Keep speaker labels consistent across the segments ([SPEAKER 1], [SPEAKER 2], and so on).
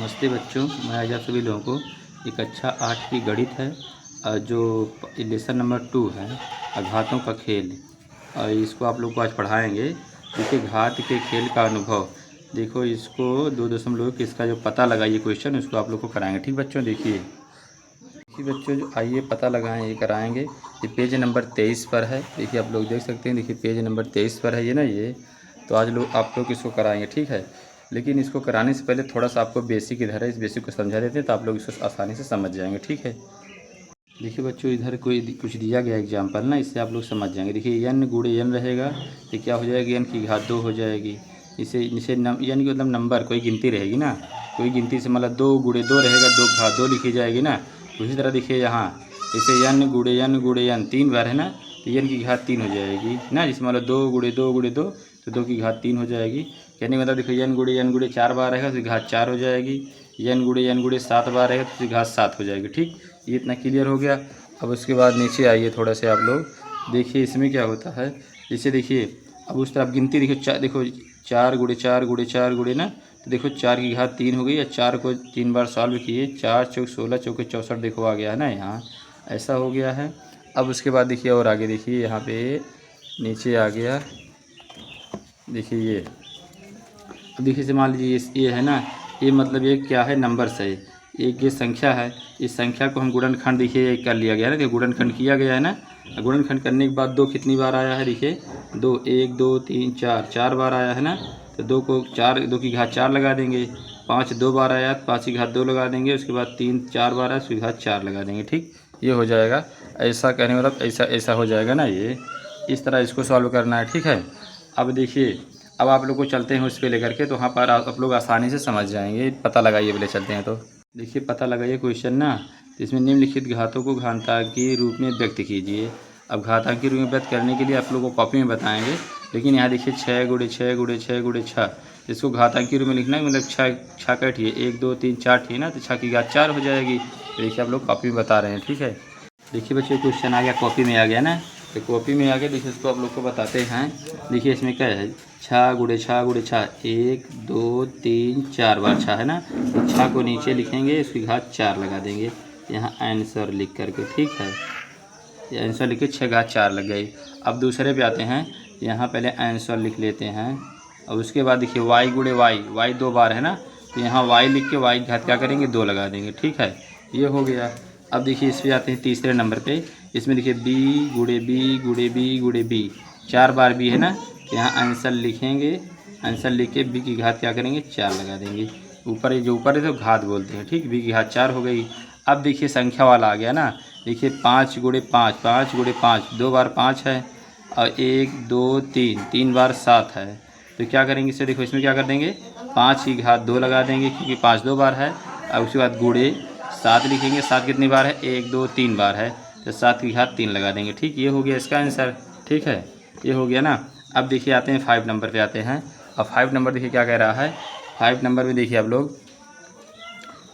[SPEAKER 1] नमस्ते बच्चों, मैं आज आप सभी लोगों को एक अच्छा 8 की गणित है जो लेसन नंबर 2 है घातों का खेल। और इसको आप लोग को आज पढ़ाएंगे। देखिए घात के खेल का अनुभव। देखो इसको 2.1 इसका जो पता लगाइए क्वेश्चन उसको आप लोग को कराएंगे। ठीक बच्चों, देखिए बच्चों जो आइए पता लगाएं ये कराएंगे। ये पेज नंबर 23 पर है। देखिए आप लोग देख सकते हैं, देखिए पेज नंबर 23 पर है ये ना ये। तो आज आप लोग इसको कराएंगे, ठीक है। लेकिन इसको कराने से पहले थोड़ा सा आपको बेसिक इधर है, इस बेसिक को समझा देते हैं तो आप लोग इसको आसानी से समझ जाएंगे, ठीक है। देखिए बच्चों इधर कोई कुछ दिया गया एग्जाम्पल ना, इससे आप लोग समझ जाएंगे। देखिए n गुणे n रहेगा तो क्या हो जाएगी, n की घात 2 हो जाएगी। इसे इसे n की मतलब नंबर कोई गिनती रहेगी ना, कोई गिनती से मतलब 2 गुणे 2 रहेगा, 2 घात 2 लिखी जाएगी ना। उसी तरह देखिए यहाँ इसे n गुणे n 3 बार है ना, तो n की घात 3 हो जाएगी ना। जिसमें मतलब 2 गुणे 2 गुणे 2 तो 2 की घात 3 हो जाएगी। कहने मतलब देखो n गुणे 4 बार रहेगा तो घात 4 हो जाएगी। n गुणे 7 बार रहेगा तो घात 7 हो जाएगी। ठीक, ये इतना क्लियर हो गया। अब उसके बाद नीचे आइए थोड़ा से आप लोग देखिए इसमें क्या होता है। जैसे देखिए अब उस तरफ गिनती देखिए देखो 4 गुणे 4 गुणे 4 गुणे ना, तो देखो 4 की घात 3 हो गई। या 4 को 3 बार सॉल्व किए, 4 चौक 16 चौके 64 देखो आ गया है ना, यहाँ ऐसा हो गया है। अब उसके बाद देखिए और आगे देखिए यहाँ पे नीचे आ गया, देखिए ये। अब देखिए से मान लीजिए ये है ना, ये मतलब ये क्या है, नंबर से एक ये संख्या है। इस संख्या को हम गुणनखंड देखिए कर लिया गया है ना, देखिए गुणनखंड किया गया है ना। गुणनखंड करने के बाद 2 कितनी बार आया है, देखिए 2 1 2 3 4 4 बार आया है ना। तो 2 को 4 2 की घात 4 लगा देंगे। 5 2 बार आया तो 5 की घात 2 लगा देंगे। उसके बाद 3 4 बार आया उसकी घात 4 लगा देंगे। ठीक, ये हो जाएगा। ऐसा कहने मतलब ऐसा ऐसा हो जाएगा ना, ये इस तरह इसको सॉल्व करना है, ठीक है। अब देखिए अब आप लोग को चलते हैं उस पर लेकर के, तो वहाँ पर आप लोग आसानी से समझ जाएंगे। पता लगाइए पहले चलते हैं। तो देखिए पता लगाइए क्वेश्चन ना, तो इसमें निम्नलिखित घातों को घातांकी रूप में व्यक्त कीजिए। अब घातांकी रूप में व्यक्त करने के लिए आप लोग को कॉपी में बताएंगे। लेकिन यहाँ देखिए 6 गुणे 6 गुणे 6 गुणे 6, इसको घातांकी रूप में लिखना है। मतलब 6 कटिए 1 2 3 4 ठीक है ना, तो 6 की घात 4 हो जाएगी। देखिए आप लोग कॉपी में बता रहे हैं, ठीक है। देखिए बच्चों क्वेश्चन आ गया, कॉपी में आ गया ना, तो कॉपी में आ गया। देखिए इसको आप लोग को बताते हैं। देखिए इसमें क्या है, 6 गुणे 6 गुणे 6 1 2 3 4 बार 6 है ना। तो 6 को नीचे लिखेंगे, इसकी घात 4 लगा देंगे यहाँ आंसर लिख करके, ठीक है। ये आंसर लिखे 6 घात 4 लग गई। अब दूसरे पे आते हैं, यहाँ पहले आंसर लिख लेते हैं। और उसके बाद देखिए y गुणे y 2 बार है ना, तो यहाँ y लिख के y घात क्या करेंगे 2 लगा देंगे, ठीक है। ये हो गया। अब देखिए इस पर आते हैं तीसरे नंबर पे। इसमें देखिए b गुणे b गुणे b 4 बार b है ना, तो यहाँ आंसर लिखेंगे। आंसर लिख के b की घात क्या करेंगे 4 लगा देंगे। ऊपर ये जो ऊपर है तो घात बोलते हैं, ठीक। b की घात 4 हो गई। अब देखिए संख्या वाला आ गया ना। देखिए 5 गुणे 5 5 गुणे 5 2 बार 5 है। और 1 2 3 3 बार 7 है। तो क्या करेंगे इससे, देखो इसमें क्या कर देंगे 5 की घात 2 लगा देंगे, क्योंकि 5 2 बार है। और उसके बाद गुणे 7 लिखेंगे। 7 कितनी बार है, 1 2 3 बार है, तो 7 की घात 3 लगा देंगे। ठीक, ये हो गया इसका आंसर, ठीक है। ये हो गया ना। अब देखिए आते हैं 5 नंबर पे आते हैं। अब 5 नंबर देखिए क्या कह रहा है। 5 नंबर में देखिए आप लोग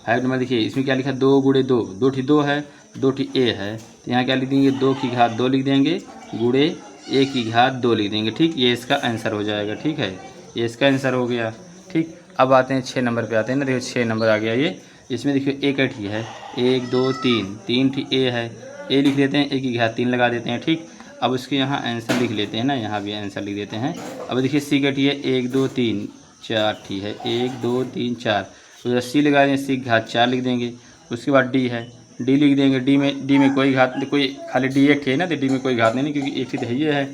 [SPEAKER 1] 5 नंबर देखिए इसमें क्या लिखा है, 2 गुणे 2 2 ठी 2 है, 2 ठी ए है। तो यहाँ क्या लिख देंगे 2 की घात 2 लिख देंगे, गुणे ए की घात 2 लिख देंगे। ठीक, ये इसका आंसर हो जाएगा, ठीक है। ये इसका आंसर हो गया, ठीक। अब आते हैं 6 नंबर पे आते हैं ना। देखिए 6 नंबर आ गया ये। इसमें देखिए एक ठी है, 1 2 3 3 ठी ए है। ए लिख लेते हैं, ए की घात 3 लगा देते हैं, ठीक। अब उसके यहाँ आंसर लिख लेते हैं ना, यहाँ भी आंसर लिख देते हैं। अब देखिए सी का ठी है, 1 2 3 4 ठी है, 1 2 3 4, उधर सी लगा देंगे, सी की घात 4 लिख देंगे। उसके बाद डी है, डी लिख देंगे। डी में कोई घात, कोई खाली डी एक है ना, तो डी में कोई घात नहीं, क्योंकि एक ही तो है ये है।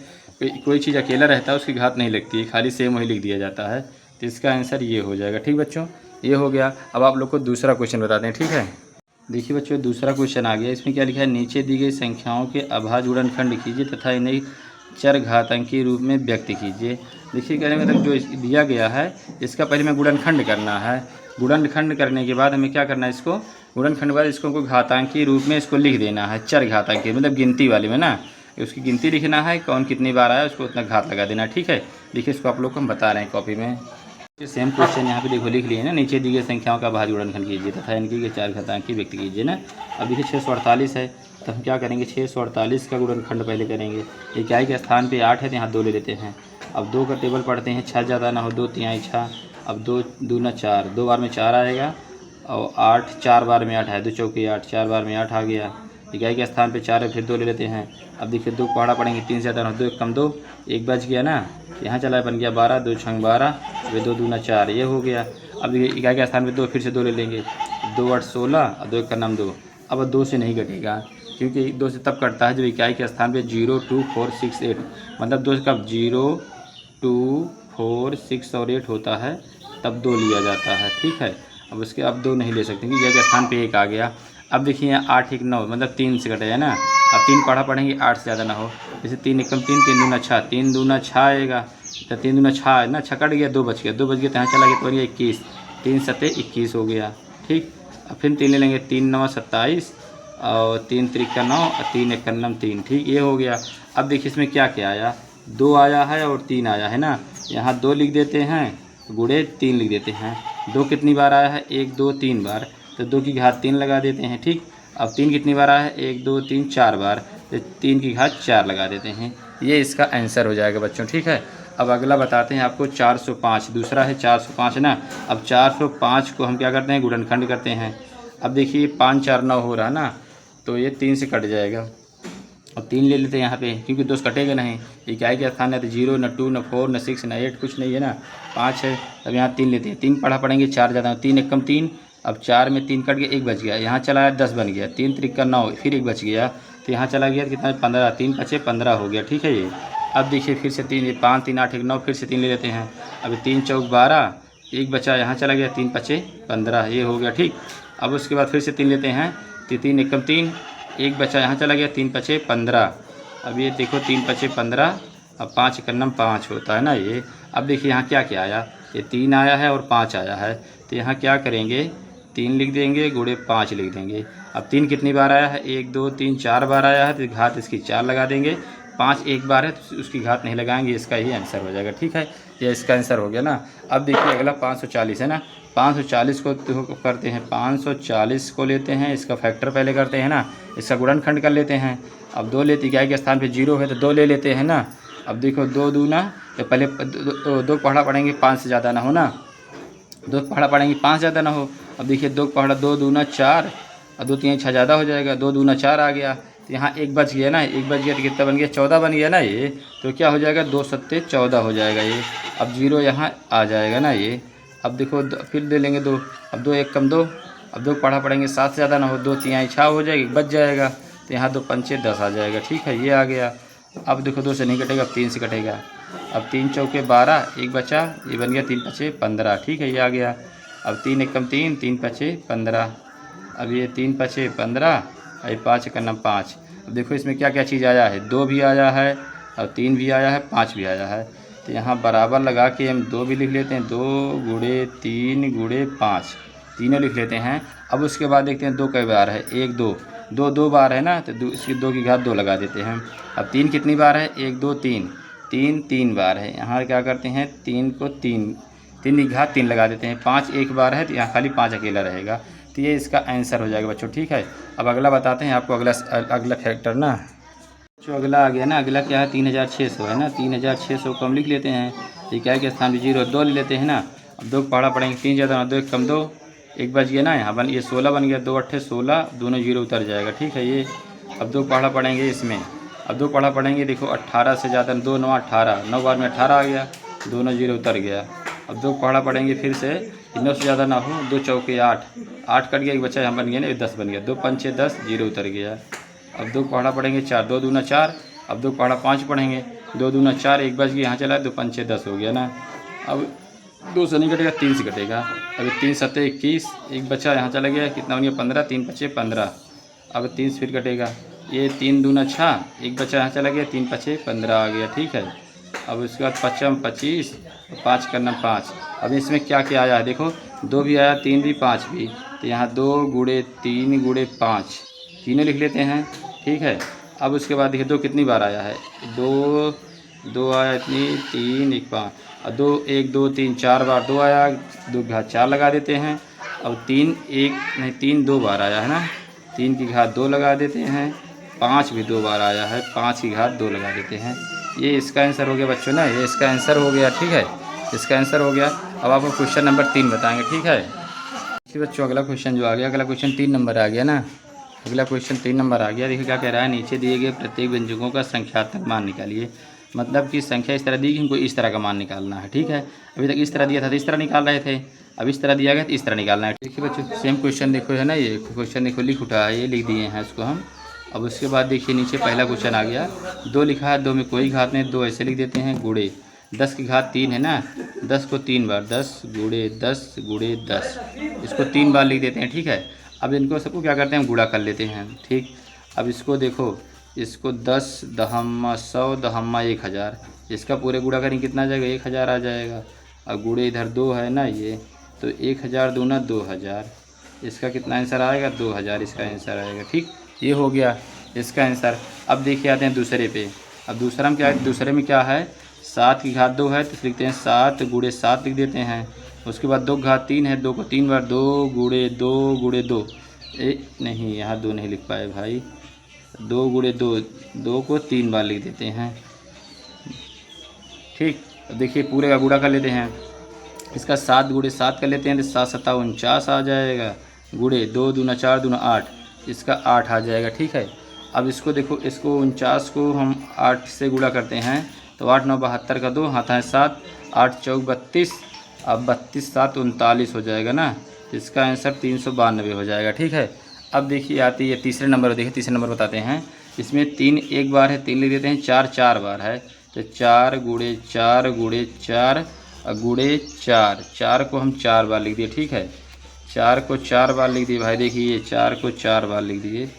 [SPEAKER 1] कोई चीज़ अकेला रहता है उसकी घात नहीं लगती है, खाली सेम वही लिख दिया जाता है। तो इसका आंसर ये हो जाएगा, ठीक बच्चों। ये हो गया। अब आप लोग को दूसरा क्वेश्चन बताते हैं, ठीक है। देखिए बच्चों दूसरा क्वेश्चन आ गया। इसमें क्या लिखा है, नीचे दी गई संख्याओं के अभाज्य गुणनखंड कीजिए तथा इन्हें चर घातांकी रूप में व्यक्त कीजिए। देखिए कहने मतलब जो दिया गया है इसका पहले में गुणनखंड करना है। गुणनखंड करने के बाद हमें क्या करना है, इसको गुणनखंड बाद इसको घातांकी रूप में इसको लिख देना है। चर घातांकी मतलब गिनती वाले में ना, उसकी गिनती लिखना है, कौन कितनी बार आया उसको उतना घात लगा देना, ठीक है। देखिए इसको आप लोग को हम बता रहे हैं कॉपी में। सेम क्वेश्चन यहाँ पे देखो लिख लिए ना, नीचे दी गई संख्याओं का भाज्य गुणनखंड कीजिए तथा इनकी के चार घातांकी व्यक्त कीजिए ना। अब देखिए 648 है, तो हम क्या करेंगे 648 का गुणनखंड पहले करेंगे। इकाई के स्थान पे 8 है तो यहाँ 2 ले लेते हैं। अब 2 का टेबल पढ़ते हैं, 6 ज़्यादा ना हो, 2 तिहाई 6। अब 2 दूना 4, 2 बार में 4 आएगा। और 8 4 बार में 8 है, 2 चौके 8, 4 बार में 8 आ गया। इकाई के स्थान पे 4 है, फिर 2 ले लेते हैं। अब देखिए 2 पहाड़ा पड़ेंगे, 3 से ज़्यादा ना, 2 एक कम 2, 1 बच गया ना, यहाँ चला बन गया 12, 2 छंग 12, वे 2 दूना 4, ये हो गया। अब देखिए इकाई के स्थान पे 2, फिर से 2 ले लेंगे, 2 8 16 और 2 एक का नाम 2। अब 2 से नहीं कटेगा, क्योंकि 2 से तब कटता है जब इकाई के स्थान पे 0 2 4 6 8, मतलब 2 कब 0 2 4 6 और 8 होता है तब 2 लिया जाता है, ठीक है। अब उसके अब 2 नहीं ले सकते क्योंकि इकाई के स्थान पे 1 आ गया। अब देखिए यहाँ 8 1 9, मतलब 3 से कटेगा ना। अब 3 पढ़ा पढ़ेंगे 8 से ज़्यादा ना हो, जैसे 3 एकम 3, 3 दूना 6, 3 दूना 6 आएगा, तो 3 दूना 6 है ना, 6 कट गया, 2 बच गया, 2 बच गया तो यहाँ चला गया तो बन गया 21, 3 सत्ते 21 हो गया, ठीक। अब फिर 3 ले लेंगे, 3 9 27 और 3 त्रिका 9 और 3 एक नम 3, ठीक, ये हो गया। अब देखिए इसमें क्या क्या आया, 2 आया है और 3 आया है ना, यहाँ 2 लिख देते हैं, गुणे 3 लिख देते हैं। 2 कितनी बार आया है, 1 2 3 बार, तो 2 की घात 3 लगा देते हैं, ठीक। अब 3 कितनी बार आया है, 1 2 3 4 बार, तो 3 की घात 4 लगा देते हैं। ये इसका आंसर हो जाएगा बच्चों, ठीक है। अब अगला बताते हैं आपको 405, दूसरा है 405 ना। अब 405 को हम क्या करते हैं, गुणनखंड करते हैं। अब देखिए 5 4 9 हो रहा ना, तो ये 3 से कट जाएगा। अब 3 ले लेते हैं यहाँ पे, क्योंकि 2 कटेगा नहीं, इकाई के स्थान है तो 0 न 2 न 4 न 6 न 8 कुछ नहीं है ना, 5 है। अब यहाँ 3 लेते हैं, 3 पढ़ा पड़ेंगे, 4 ज़्यादा, 3 एक कम 3, अब 4 में 3 कट गया, 1 बच गया, यहाँ चला गया 10 बन गया, 3 त्रिका 9, फिर 1 बच गया, तो यहाँ चला गया कितना 15, 3 पचे 15 हो गया, ठीक है ये। अब देखिए फिर से 3, 5 3 8 1 9, फिर से 3 ले लेते हैं। अब 3 चौक 12, 1 बचा, यहाँ चला गया 3 पचे 15, ये हो गया, ठीक। अब उसके बाद फिर से 3 लेते हैं, तो 3 एकम 3, 1 बचा, यहाँ चला गया 3 पचे 15। अब ये देखो 3 पचे 15, अब 5 एक नम 5 होता है ना ये। अब देखिए यहाँ क्या क्या आया, ये 3 आया है और 5 आया है, तो यहाँ क्या करेंगे, 3 लिख देंगे, गुणे 5 लिख देंगे। अब 3 कितनी बार आया है, 1 2 3 4 बार आया है, तो घात इसकी 4 लगा देंगे। 5 एक बार है तो उसकी घात नहीं लगाएंगे, इसका ही आंसर हो जाएगा, ठीक है। ये इसका आंसर हो गया ना। अब देखिए अगला 540 है ना, 540 को तो करते हैं, 540 को लेते हैं, इसका फैक्टर पहले करते हैं ना, इसका गुणनखंड कर लेते हैं। अब 2 लेते, इकाई के स्थान पे 0 है तो 2 ले लेते हैं ना। अब देखो 2 दूना, तो पहले 2 पहाड़ा पढ़ेंगे 5 से ज़्यादा ना हो ना, 2 पहाड़ा पढ़ेंगे 5 ज़्यादा ना हो। अब देखिए 2 पहाड़ा 2 दूना 4 और 2 3 6 ज़्यादा हो जाएगा, 2 दूना 4 आ गया, तो यहाँ 1 बच गया ना, 1 बच गया तो कितना बन गया, 14 बन गया ना ये। तो क्या हो जाएगा, 2 सत्ते 14 हो जाएगा ये। अब 0 यहाँ आ जाएगा ना ये। अब देखो फिर ले लेंगे 2, अब 2 एक कम 2, अब 2 पढ़ा पढ़ेंगे 7 से ज़्यादा ना हो, 2 3 6 हो जाएगी, बच जाएगा, तो यहाँ 2 पंचे 10 आ जाएगा, ठीक है, ये आ गया। अब देखो 2 से नहीं कटेगा, अब 3 से कटेगा। अब 3 चौके 12, 1 बचा, ये बन गया 3 पचे 15, ठीक है, ये आ गया। अब 3 एकम 3, 3 पचे 15, अब ये 3 पचे 15 और 5 एक नम 5। अब देखो इसमें क्या क्या चीज़ आया है, 2 भी आया है और 3 भी आया है, 5 भी आया है, तो यहाँ बराबर लगा के हम 2 भी लिख लेते हैं, 2 गुणे 3 गुणे 5, तीनों लिख लेते हैं। अब उसके बाद देखते हैं 2 कई बार है, 1 2, 2 बार है ना, तो इसकी 2 की घात 2 लगा देते हैं। अब 3 कितनी बार है, 1 2 3, 3 बार है, यहाँ क्या करते हैं 3 को 3 की घात 3 लगा देते हैं। 5 एक बार है तो यहाँ खाली 5 अकेला रहेगा, तो ये इसका आंसर हो जाएगा बच्चों, ठीक है। अब अगला बताते हैं आपको, अगला फैक्टर ना जो अगला आ गया ना, अगला क्या है 3600 है ना, 3600 को हम लिख लेते हैं, इकाई के स्थान पे 0 2 ले लेते हैं ना। अब 2 पहाड़ा पड़ेंगे, 3 ज़्यादा 2 एक कम 2, 1 बच गया ना, यहाँ बन ये 16 बन गया, 2 अट्ठे 16, दोनों 0 उतर जाएगा, ठीक है ये। अब 2 पहाड़ा पड़ेंगे इसमें, अब 2 पहाड़ा पड़ेंगे, देखो 18 से ज़्यादा 2 9 18, 9 बार में 18 आ गया, दोनों 0 उतर गया। अब 2 पहाड़ा पड़ेंगे फिर से, 9 से ज़्यादा ना हो, 2 चौके 8, 8 कट गया, एक बच्चा यहाँ बन गया ना, 10 बन गया, 2 पंचे 10, 0 उतर गया। अब 2 पहाड़ा पड़ेंगे 4, 2 दूना 4, अब 2 पहाड़ा 5 पढ़ेंगे, 2 दूना 4, 1 बच गया, यहाँ चला 2 पंचे 10 हो गया ना। अब 2 से नहीं कटेगा, 3 से कटेगा। अब 3 सत्ते 21, 1 बचा, यहाँ चला गया, कितना हो गया 15, 3 पचे 15, अब 3 से फिर कटेगा, ये 3 दूना 6, 1 बचा, यहाँ चला गया, 3 पचे 15 आ गया, ठीक है। अब उसके बाद 5 25, 5 करना 5। अब इसमें क्या क्या आया है देखो, 2 भी आया, 3 भी 5 भी, तो यहाँ 2 गुणे 3 गुणे 5, तीनों लिख लेते हैं, ठीक है। अब उसके बाद देखिए 2 कितनी बार आया है, 2 आया इतनी, 3 1 5, और 2 1 2 3 4 बार 2 आया, 2 की घात 4 लगा देते हैं। अब 3 1 नहीं 3 2 बार आया है ना, 3 की घात 2 लगा देते हैं। 5 भी 2 बार आया है, 5 की घात 2 लगा देते हैं। ये इसका आंसर हो गया बच्चों ना, ये इसका आंसर हो गया, ठीक है, इसका आंसर हो गया। अब आपको क्वेश्चन नंबर 3 बताएंगे, ठीक है। देखिए बच्चों अगला क्वेश्चन जो आ गया, अगला क्वेश्चन 3 नंबर आ गया ना। अगला क्वेश्चन 3 नंबर आ गया। देखिए क्या कह रहा है, नीचे दिए गए प्रत्येक व्यंजकों का संख्यात्मक मान निकालिए। मतलब कि संख्या इस तरह दी कि हमको इस तरह का मान निकालना है। ठीक है, अभी तक इस तरह दिया था तो इस तरह निकाल रहे थे, अब इस तरह दिया गया तो इस तरह निकालना है। देखिए बच्चों सेम क्वेश्चन देखो है ना, ये क्वेश्चन देखो लिख उठा है, ये लिख दिए हैं इसको हम। अब उसके बाद देखिए नीचे पहला क्वेश्चन आ गया, 2 लिखा है, 2 में कोई घात नहीं, 2 ऐसे लिख देते हैं गुणे 10 की घात 3 है ना, 10 को 3 बार 10 गुणे 10 गुणे 10, इसको 3 बार लिख देते हैं। ठीक है, अब इनको सबको क्या करते हैं, गुणा कर लेते हैं। ठीक, अब इसको देखो, इसको 10 दहम्मा 100 दहम्मा 1000, इसका पूरे गुणा करेंगे कितना आ जाएगा, 1000 आ जाएगा। अब गुणे इधर 2 है ना ये, तो 1000 दूना 2000, इसका कितना आंसर आएगा, 2000 इसका आंसर आएगा। ठीक, ये हो गया इसका आंसर। अब देखिए आते हैं दूसरे पे। अब दूसरा में क्या है, दूसरे में क्या है, 7 की घात 2 है तो लिखते हैं 7 गुणे 7 लिख देते हैं। उसके बाद 2 की घात 3 है, 2 को 3 बार 2 गुणे 2 गुणे 2, नहीं यहाँ 2 नहीं लिख पाए भाई, 2 गुणे 2, 2 को 3 बार लिख देते हैं। ठीक, अब देखिए पूरे का गुणा कर लेते हैं। इसका 7 गुणे 7 कर लेते हैं तो 7 7 49 आ जाएगा, गुणे 2 दूना 4 दूना 8, इसका 8 आ जाएगा। ठीक है, अब इसको देखो, इसको 49 को हम 8 से गुणा करते हैं तो 8 9 72 का 2 हाथ है 7, 8 चौक 32, अब 32 7 39 हो जाएगा ना, तो इसका आंसर 392 हो जाएगा। ठीक है, अब देखिए आती है तीसरे नंबर, देखिए तीसरे नंबर बताते हैं। इसमें 3 एक बार है, 3 लिख देते हैं, 4 4 बार है तो 4 गुणे 4 गुणे 4 गुणे 4, 4 को हम 4 बार लिख दिए। ठीक है, 4 को 4 बार लिख दिए भाई, देखिए 4 को 4 बार लिख दिए।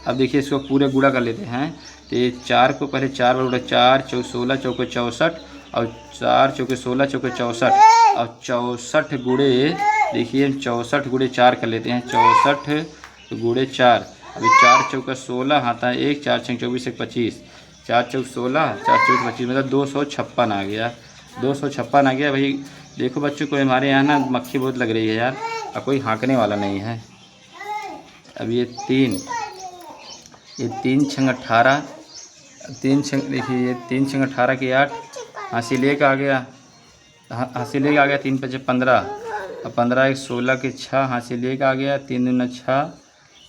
[SPEAKER 1] अब देखिए इसको पूरे गुणा कर लेते हैं, तो ये 4 को पहले 4 बार गुणा, 4 चौक 16 चौके 64 और 4 चौके 16 चौके 64 और 64 गुणे, देखिए 64 गुणे 4 कर लेते हैं, 64 गुणे 4, अभी 4 चौका 16 हाथा 1, 4 छः 24 1 25, 4 चौक 16 4 चौक 25, मतलब 256 आ गया, 256 आ गया भाई। देखो बच्चों को हमारे यहाँ ना मक्खी बहुत लग रही है यार, और कोई हाँकने वाला नहीं है। अब ये 3 छंग 18, 3 छंग, देखिए ये 3 छंग 18 की 8, हासी लेके आ गया, हासी लेके आ गया, 3 5 15 और 15 1 16 के 6, हासी लेके आ गया, 3 दूना 6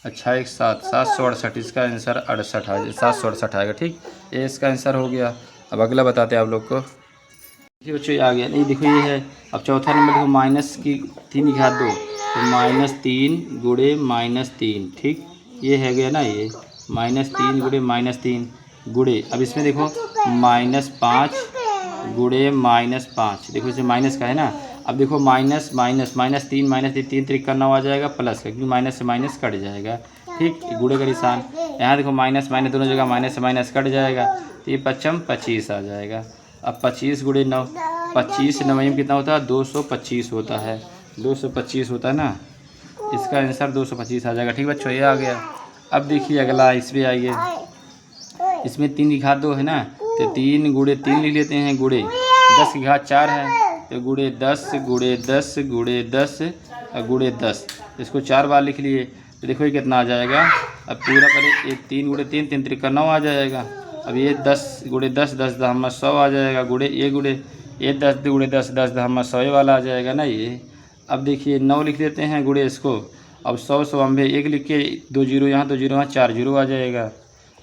[SPEAKER 1] अच्छा 1 7, 768, इसका आंसर 68 आ 768 आएगा। ठीक, ये इसका आंसर हो गया। अब अगला बताते हैं आप लोग को। देखिए बच्चों ये आ गया, नहीं देखो ये है। अब चौथा नंबर देखो, माइनस की 3 की घात 2 तो -3 गुणे -3। ठीक, ये है गया ना, ये -3 गुणे -3 गुणे, अब इसमें देखो -5 गुणे -5, देखो इसे माइनस का है ना। अब देखो माइनस माइनस -3 3 3 9 आ जाएगा, प्लस का, क्योंकि माइनस से माइनस कट जाएगा। ठीक, गुणे का निशान, यहाँ देखो माइनस माइनस दोनों जगह माइनस से माइनस कट जाएगा, तो ये 55 25 आ जाएगा। अब 25 गुणे 9, 25 9 में कितना होता है, 225 होता है, 225 होता है ना, इसका आंसर 225 आ जाएगा। ठीक बच्चों, ये आ गया। अब देखिए अगला, इसमें आइए, इसमें 3 की घात 2 है ना, तो 3 गुणे 3 लिख लेते हैं, गुणे 10 की घात 4 है तो गुणे 10 गुणे 10 गुणे 10 गुणे 10, इसको 4 बार लिख लिए, तो देखो ये कितना आ जाएगा। अब पूरा पहले 3 गुणे 3 3 3 9 आ जाएगा। अब ये 10 गुणे 10 10 दहम्मा 100 आ जाएगा, गुणे ये 10 गुणे 10 10 दहम्मा 100 वाला आ जाएगा ना ये। अब देखिए 9 लिख देते हैं गुणे इसको, अब 100 100 अम्बे 1 लिख के 2 जीरो यहाँ 2 जीरो यहाँ 4 जीरो आ जाएगा,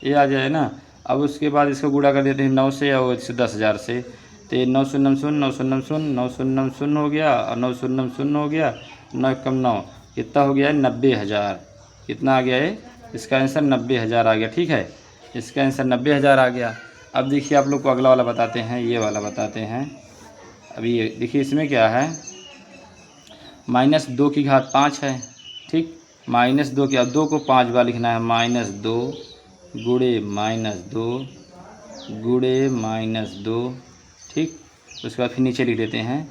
[SPEAKER 1] ये आ जाए ना। अब उसके बाद इसको गुणा कर देते हैं 9 से और 10,000 से, तो 9 शून्य 0 9 शून्य 0 9 शून्य 0 हो गया और 9 शून्य 0 हो गया, 9 कम 9 कितना हो गया है, 90,000। कितना आ गया है, इसका आंसर 90,000 आ गया। ठीक है, इसका आंसर 90,000 आ गया। अब देखिए आप लोग को अगला वाला बताते हैं, ये वाला बताते हैं। अभी ये देखिए इसमें क्या है, -2 की घात 5 है। ठीक, -2 की, अब 2 को 5 बार लिखना है, -2 गुणे -2 गुणे -2। ठीक, उसके बाद फिर नीचे लिख देते हैं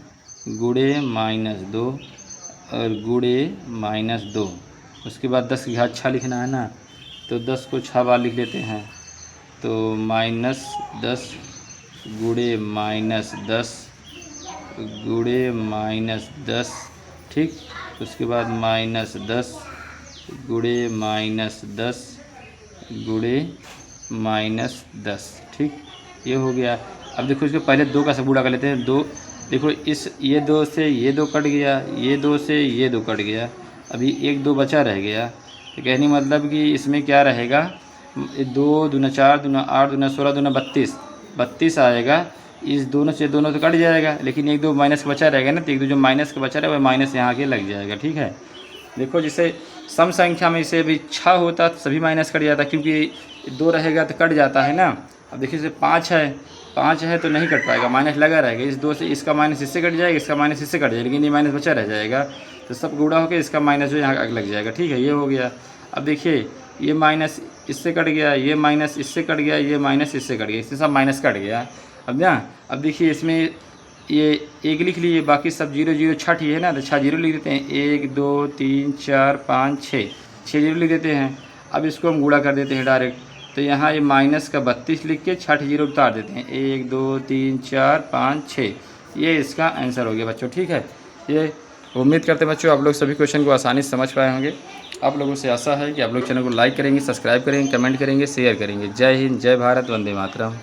[SPEAKER 1] गुणे -2 और गुणे -2। उसके बाद 10 की घात 6 लिखना है ना, तो 10 को 6 बार लिख लेते हैं, तो -10 गुणे -10 गुणे -10। ठीक, उसके बाद -10 गुणे -10 गुणे -10। ठीक, ये हो गया। अब देखो इसको पहले 2 का सब गुणा कर लेते हैं, 2 देखो इस ये 2 से ये 2 कट गया, ये 2 से ये 2 कट गया, अभी 1 2 बचा रह गया। तो कहने मतलब कि इसमें क्या रहेगा, 2 दूना 4 दूना 8 दूना 16 दूना 32 आएगा। इस दोनों से दोनों तो कट जाएगा, लेकिन 1 2 माइनस का बचा रहेगा ना, तो 1 2 जो माइनस का बचा रहेगा वह माइनस यहाँ आके लग जाएगा। ठीक है, देखो जैसे सम संख्या में इसे भी 6 होता तो सभी माइनस कट जाता, क्योंकि 2 रहेगा तो कट जाता है ना। अब देखिए जैसे 5 है तो नहीं कट पाएगा, माइनस लगा रहेगा। इस 2 से इसका माइनस इससे कट जाएगा, इसका माइनस इससे कट जाएगा, लेकिन ये माइनस बचा रह जाएगा, तो सब गुणा होकर इसका माइनस जो यहाँ लग जाएगा। ठीक है, ये हो गया। अब देखिए ये माइनस इससे कट गया, ये माइनस इससे कट गया, ये माइनस इससे कट गया, इससे सब माइनस कट गया। अब देखिए इसमें ये 1 लिख लिए, बाकी सब 0 0 छठ ही है ना, तो 6 0 लिख देते हैं। 1 2 3 4 5 6 0 लिख देते हैं। अब इसको हम गुणा कर देते हैं डायरेक्ट, तो यहाँ ये माइनस का 32 लिख के 6 0 उतार देते हैं। 1 2 3 4 5 6, ये इसका आंसर हो गया बच्चों। ठीक है, ये उम्मीद करते हैं बच्चों आप लोग सभी क्वेश्चन को आसानी से समझ पाए होंगे। आप लोगों से आशा है कि आप लोग चैनल को लाइक करेंगे, सब्सक्राइब करेंगे, कमेंट करेंगे, शेयर करेंगे। जय हिंद, जय भारत, वंदे मातरम।